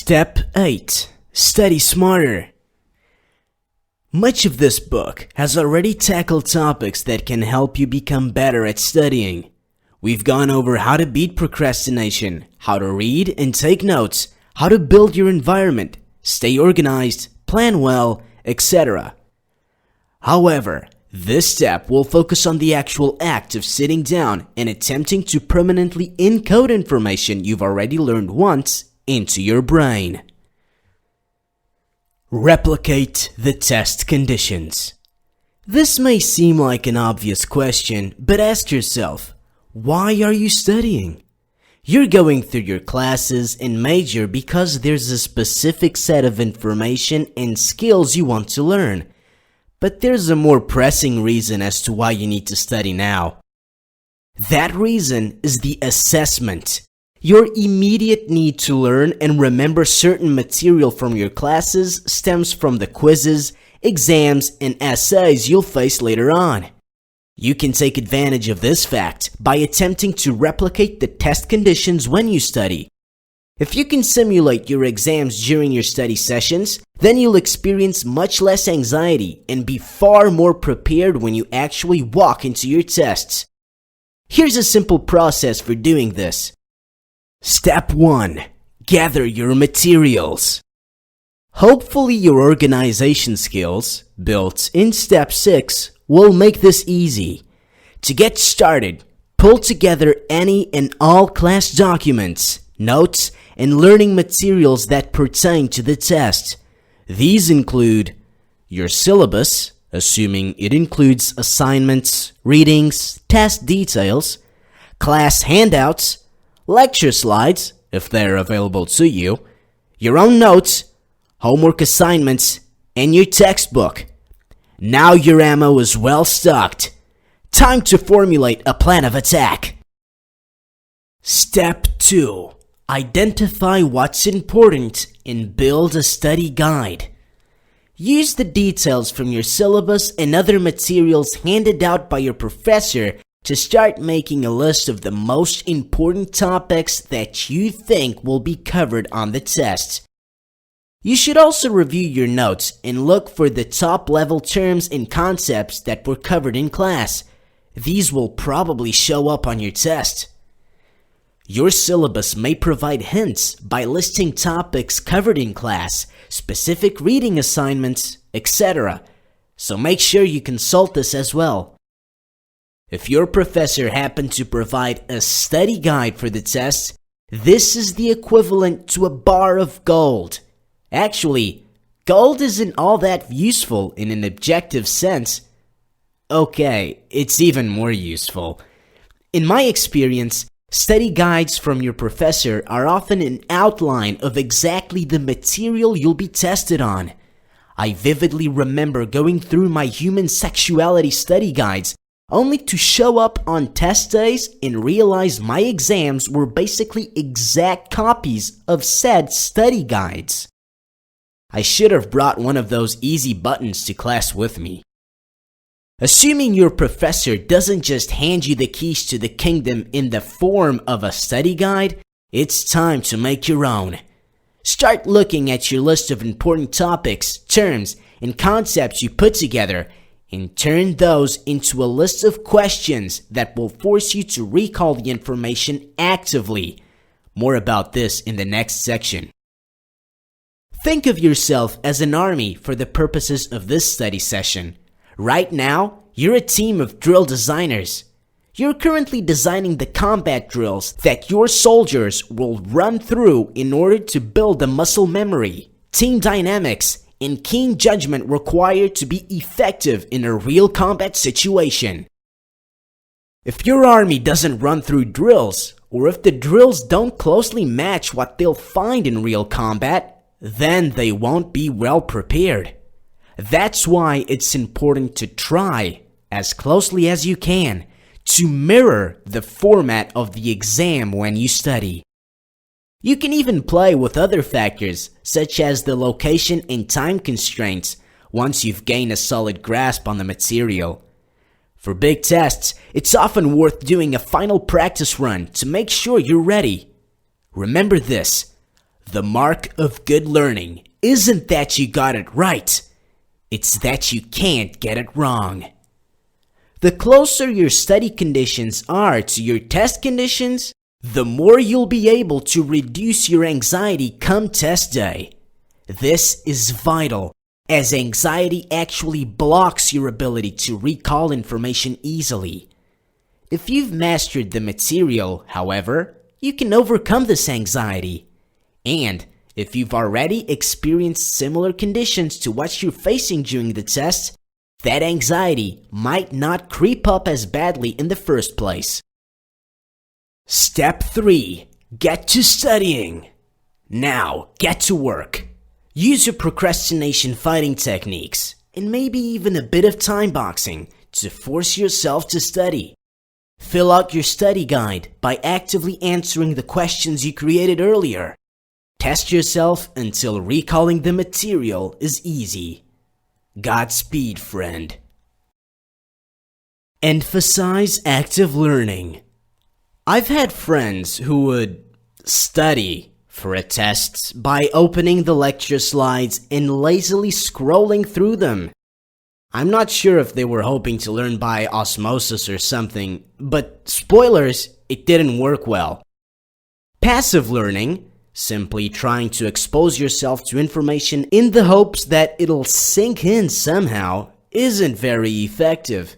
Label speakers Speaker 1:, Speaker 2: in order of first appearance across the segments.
Speaker 1: Step 8. Study smarter. Much of this book has already tackled topics that can help you become better at studying. We've gone over how to beat procrastination, how to read and take notes, how to build your environment, stay organized, plan well, etc. However, this step will focus on the actual act of sitting down and attempting to permanently encode information you've already learned once into your brain. Replicate the test conditions. This may seem like an obvious question, but ask yourself, why are you studying? You're going through your classes and major because there's a specific set of information and skills you want to learn. But there's a more pressing reason as to why you need to study now. That reason is the assessment. Your immediate need to learn and remember certain material from your classes stems from the quizzes, exams, and essays you'll face later on. You can take advantage of this fact by attempting to replicate the test conditions when you study. If you can simulate your exams during your study sessions, then you'll experience much less anxiety and be far more prepared when you actually walk into your tests. Here's a simple process for doing this. Step 1. Gather your materials. Hopefully your organization skills, built in Step 6, will make this easy. To get started, pull together any and all class documents, notes, and learning materials that pertain to the test. These include your syllabus, assuming it includes assignments, readings, test details, class handouts, lecture slides, if they're available to you, your own notes, homework assignments, and your textbook. Now your ammo is well stocked. Time to formulate a plan of attack. Step 2. Identify what's important and build a study guide. Use the details from your syllabus and other materials handed out by your professor to start making a list of the most important topics that you think will be covered on the test. You should also review your notes and look for the top-level terms and concepts that were covered in class. These will probably show up on your test. Your syllabus may provide hints by listing topics covered in class, specific reading assignments, etc. So make sure you consult this as well. If your professor happened to provide a study guide for the test, this is the equivalent to a bar of gold. Actually, gold isn't all that useful in an objective sense. Okay, it's even more useful. In my experience, study guides from your professor are often an outline of exactly the material you'll be tested on. I vividly remember going through my human sexuality study guides only to show up on test days and realize my exams were basically exact copies of said study guides. I should have brought one of those easy buttons to class with me. Assuming your professor doesn't just hand you the keys to the kingdom in the form of a study guide, it's time to make your own. Start looking at your list of important topics, terms, and concepts you put together and turn those into a list of questions that will force you to recall the information actively. More about this in the next section. Think of yourself as an army for the purposes of this study session. Right now, you're a team of drill designers. You're currently designing the combat drills that your soldiers will run through in order to build the muscle memory, team dynamics, and keen judgment required to be effective in a real combat situation. If your army doesn't run through drills, or if the drills don't closely match what they'll find in real combat, then they won't be well prepared. That's why it's important to try, as closely as you can, to mirror the format of the exam when you study. You can even play with other factors, such as the location and time constraints, once you've gained a solid grasp on the material. For big tests, it's often worth doing a final practice run to make sure you're ready. Remember this: The mark of good learning isn't that you got it right, it's that you can't get it wrong. The closer your study conditions are to your test conditions, the more you'll be able to reduce your anxiety come test day. This is vital, as anxiety actually blocks your ability to recall information easily. If you've mastered the material, however, you can overcome this anxiety. And if you've already experienced similar conditions to what you're facing during the test, that anxiety might not creep up as badly in the first place. Step 3. Get to studying. Now, get to work. Use your procrastination fighting techniques, and maybe even a bit of time boxing, to force yourself to study. Fill out your study guide by actively answering the questions you created earlier. Test yourself until recalling the material is easy. Godspeed, friend. Emphasize active learning. I've had friends who would study for a test by opening the lecture slides and lazily scrolling through them. I'm not sure if they were hoping to learn by osmosis or something, but spoilers, it didn't work well. Passive learning, simply trying to expose yourself to information in the hopes that it'll sink in somehow, isn't very effective.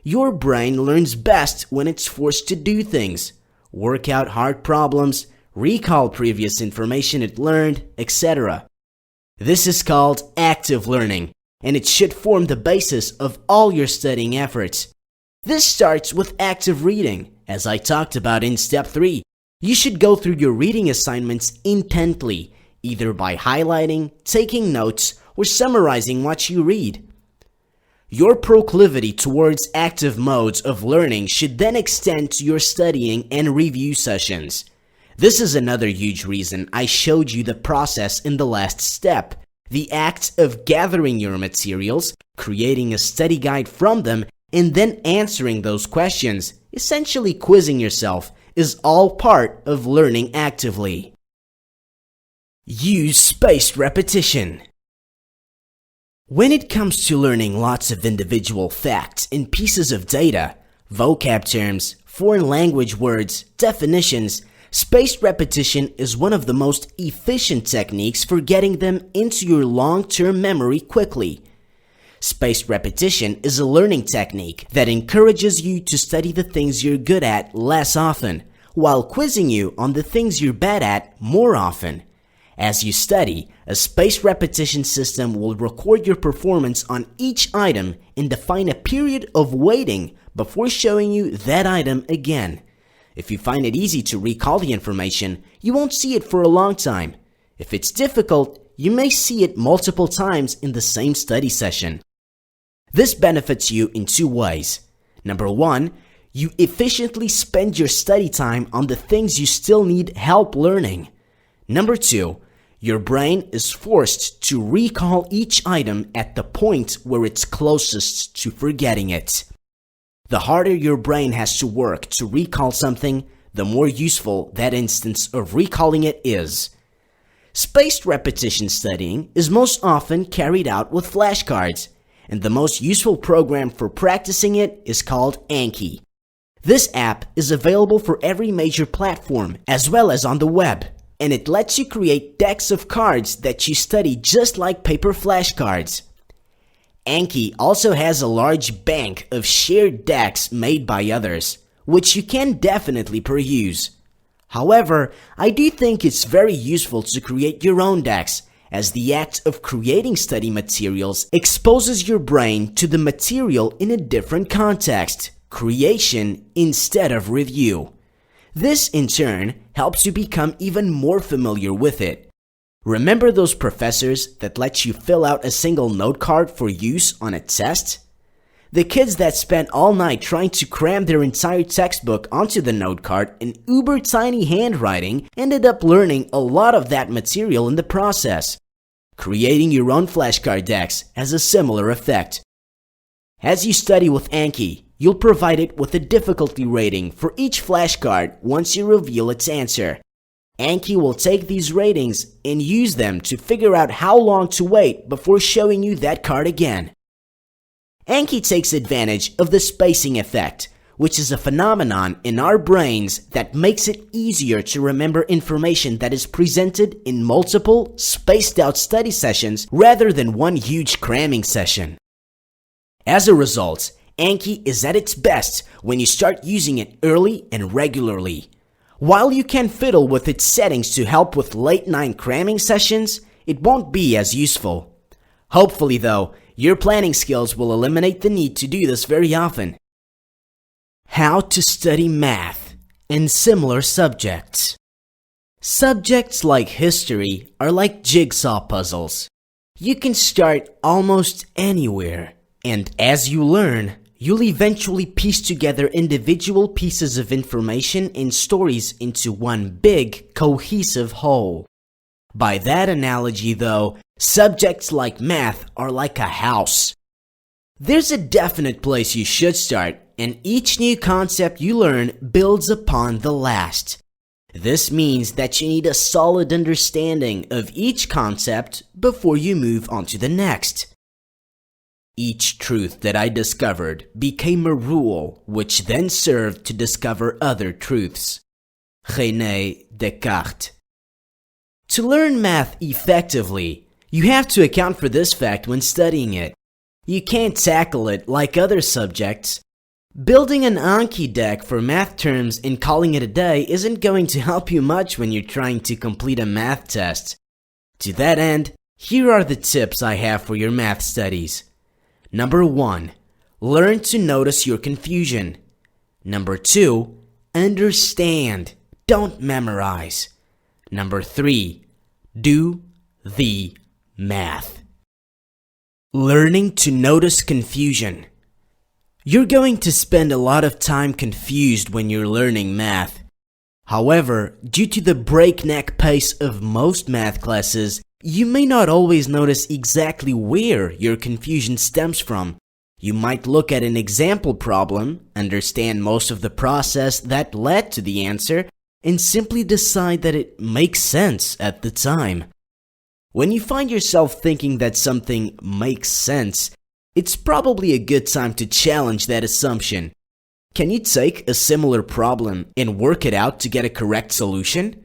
Speaker 1: Your brain learns best when it's forced to do things, work out hard problems, recall previous information it learned, etc. This is called active learning, and it should form the basis of all your studying efforts. This starts with active reading, as I talked about in Step 3. You should go through your reading assignments intently, either by highlighting, taking notes, or summarizing what you read. Your proclivity towards active modes of learning should then extend to your studying and review sessions. This is another huge reason I showed you the process in the last step. The act of gathering your materials, creating a study guide from them, and then answering those questions, essentially quizzing yourself, is all part of learning actively. Use spaced repetition. When it comes to learning lots of individual facts and pieces of data, vocab terms, foreign language words, definitions, spaced repetition is one of the most efficient techniques for getting them into your long-term memory quickly. Spaced repetition is a learning technique that encourages you to study the things you're good at less often, while quizzing you on the things you're bad at more often. As you study, a spaced repetition system will record your performance on each item and define a period of waiting before showing you that item again. If you find it easy to recall the information, you won't see it for a long time. If it's difficult, you may see it multiple times in the same study session. This benefits you in two ways. Number one, you efficiently spend your study time on the things you still need help learning. Number two, your brain is forced to recall each item at the point where it's closest to forgetting it. The harder your brain has to work to recall something, the more useful that instance of recalling it is. Spaced repetition studying is most often carried out with flashcards, and the most useful program for practicing it is called Anki. This app is available for every major platform as well as on the web, and it lets you create decks of cards that you study just like paper flashcards. Anki also has a large bank of shared decks made by others, which you can definitely peruse. However, I do think it's very useful to create your own decks, as the act of creating study materials exposes your brain to the material in a different context, creation instead of review. This, in turn, helps you become even more familiar with it. Remember those professors that let you fill out a single note card for use on a test? The kids that spent all night trying to cram their entire textbook onto the note card in uber tiny handwriting ended up learning a lot of that material in the process. Creating your own flashcard decks has a similar effect. As you study with Anki, you'll provide it with a difficulty rating for each flashcard once you reveal its answer. Anki will take these ratings and use them to figure out how long to wait before showing you that card again. Anki takes advantage of the spacing effect, which is a phenomenon in our brains that makes it easier to remember information that is presented in multiple, spaced-out study sessions rather than one huge cramming session. As a result, Anki is at its best when you start using it early and regularly. While you can fiddle with its settings to help with late-night cramming sessions, it won't be as useful. Hopefully, though, your planning skills will eliminate the need to do this very often. How to study math and similar subjects. Subjects like history are like jigsaw puzzles. You can start almost anywhere, and as you learn, you'll eventually piece together individual pieces of information and stories into one big, cohesive whole. By that analogy, though, subjects like math are like a house. There's a definite place you should start, and each new concept you learn builds upon the last. This means that you need a solid understanding of each concept before you move on to the next. Each truth that I discovered became a rule, which then served to discover other truths. René Descartes. To learn math effectively, you have to account for this fact when studying it. You can't tackle it like other subjects. Building an Anki deck for math terms and calling it a day isn't going to help you much when you're trying to complete a math test. To that end, here are the tips I have for your math studies. Number 1. Learn to notice your confusion. Number 2. Understand. Don't memorize. Number 3. Do the math. Learning to notice confusion. You're going to spend a lot of time confused when you're learning math. However, due to the breakneck pace of most math classes, you may not always notice exactly where your confusion stems from. You might look at an example problem, understand most of the process that led to the answer, and simply decide that it makes sense at the time. When you find yourself thinking that something makes sense, it's probably a good time to challenge that assumption. Can you take a similar problem and work it out to get a correct solution?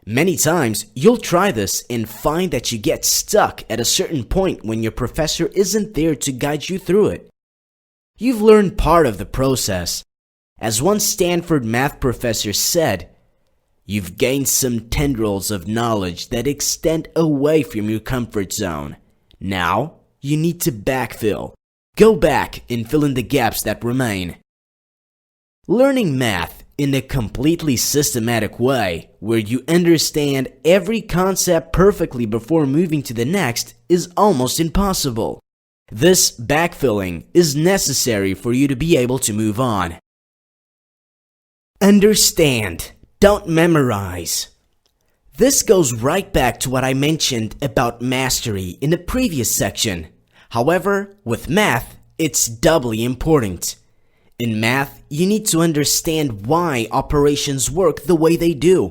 Speaker 1: Many times, you'll try this and find that you get stuck at a certain point when your professor isn't there to guide you through it. You've learned part of the process. As one Stanford math professor said, you've gained some tendrils of knowledge that extend away from your comfort zone. Now, you need to backfill. Go back and fill in the gaps that remain. Learning math in a completely systematic way, where you understand every concept perfectly before moving to the next, is almost impossible. This backfilling is necessary for you to be able to move on. Understand. Don't memorize. This goes right back to what I mentioned about mastery in the previous section. However, with math, it's doubly important. In math, you need to understand why operations work the way they do.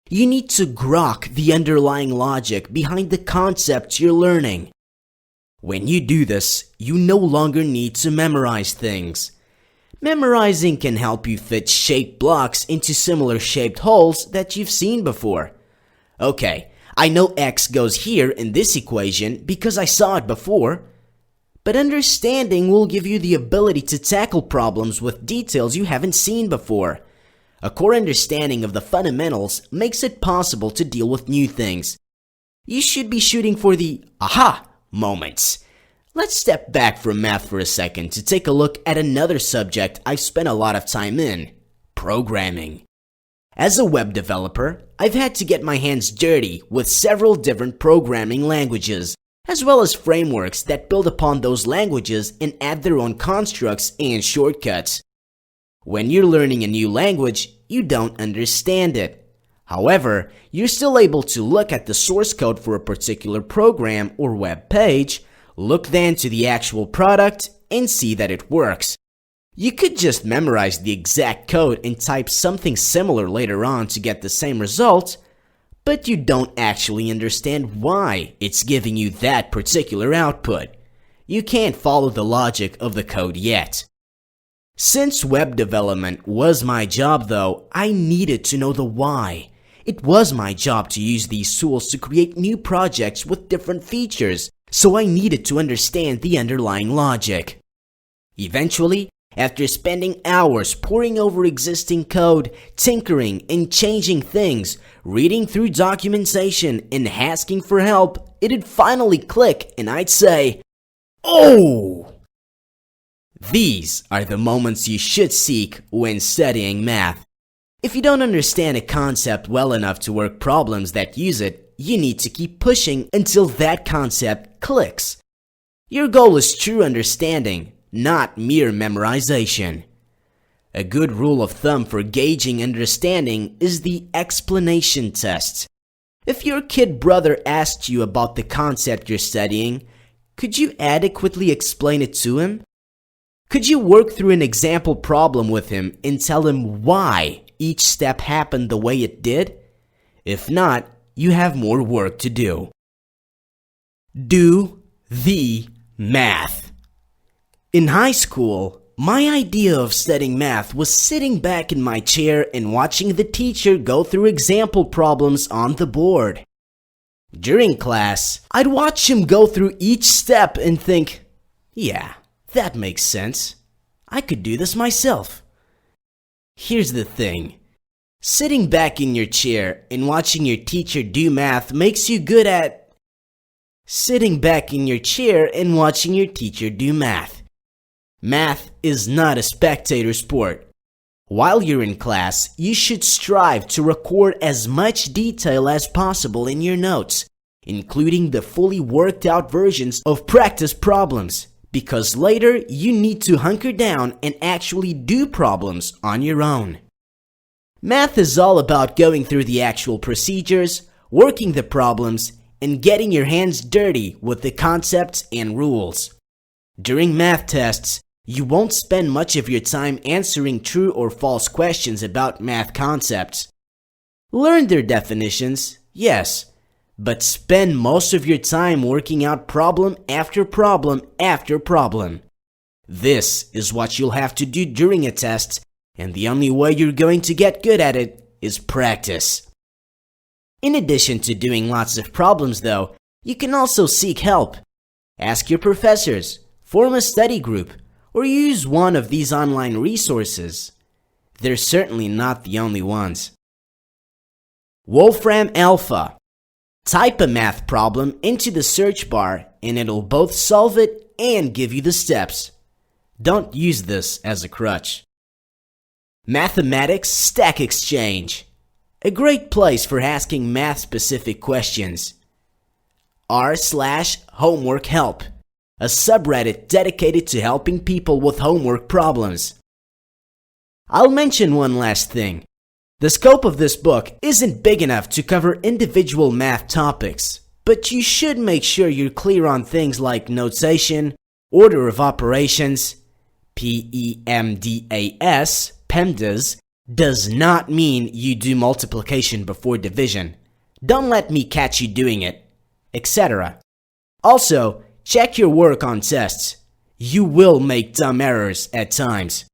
Speaker 1: You need to grok the underlying logic behind the concepts you're learning. When you do this, you no longer need to memorize things. Memorizing can help you fit shaped blocks into similar shaped holes that you've seen before. Okay, I know x goes here in this equation because I saw it before. But understanding will give you the ability to tackle problems with details you haven't seen before. A core understanding of the fundamentals makes it possible to deal with new things. You should be shooting for the aha moments. Let's step back from math for a second to take a look at another subject I've spent a lot of time in: programming. As a web developer, I've had to get my hands dirty with several different programming languages, as well as frameworks that build upon those languages and add their own constructs and shortcuts. When you're learning a new language, you don't understand it. However, you're still able to look at the source code for a particular program or web page, look then to the actual product, and see that it works. You could just memorize the exact code and type something similar later on to get the same result, but you don't actually understand why it's giving you that particular output. You can't follow the logic of the code yet. Since web development was my job though, I needed to know the why. It was my job to use these tools to create new projects with different features, so I needed to understand the underlying logic. Eventually, after spending hours poring over existing code, tinkering and changing things, reading through documentation and asking for help, it'd finally click and I'd say, "Oh!" These are the moments you should seek when studying math. If you don't understand a concept well enough to work problems that use it, you need to keep pushing until that concept clicks. Your goal is true understanding, not mere memorization. A good rule of thumb for gauging understanding is the explanation test. If your kid brother asked you about the concept you're studying, could you adequately explain it to him? Could you work through an example problem with him and tell him why each step happened the way it did? If not, you have more work to do. Do the math. In high school, my idea of studying math was sitting back in my chair and watching the teacher go through example problems on the board. During class, I'd watch him go through each step and think, yeah, that makes sense. I could do this myself. Here's the thing. Sitting back in your chair and watching your teacher do math makes you good at sitting back in your chair and watching your teacher do math. Math is not a spectator sport. While you're in class, you should strive to record as much detail as possible in your notes, including the fully worked out versions of practice problems, because later you need to hunker down and actually do problems on your own. Math is all about going through the actual procedures, working the problems, and getting your hands dirty with the concepts and rules. During math tests, you won't spend much of your time answering true or false questions about math concepts. Learn their definitions, yes, but spend most of your time working out problem after problem after problem. This is what you'll have to do during a test, and the only way you're going to get good at it is practice. In addition to doing lots of problems though, you can also seek help. Ask your professors, form a study group, or use one of these online resources. They're certainly not the only ones. Wolfram Alpha. Type a math problem into the search bar and it'll both solve it and give you the steps. Don't use this as a crutch. Mathematics Stack Exchange. A great place for asking math-specific questions. r/homework help. A subreddit dedicated to helping people with homework problems. I'll mention one last thing. The scope of this book isn't big enough to cover individual math topics, but you should make sure you're clear on things like notation, order of operations. PEMDAS does not mean you do multiplication before division. Don't let me catch you doing it, etc. Also, check your work on tests. You will make dumb errors at times.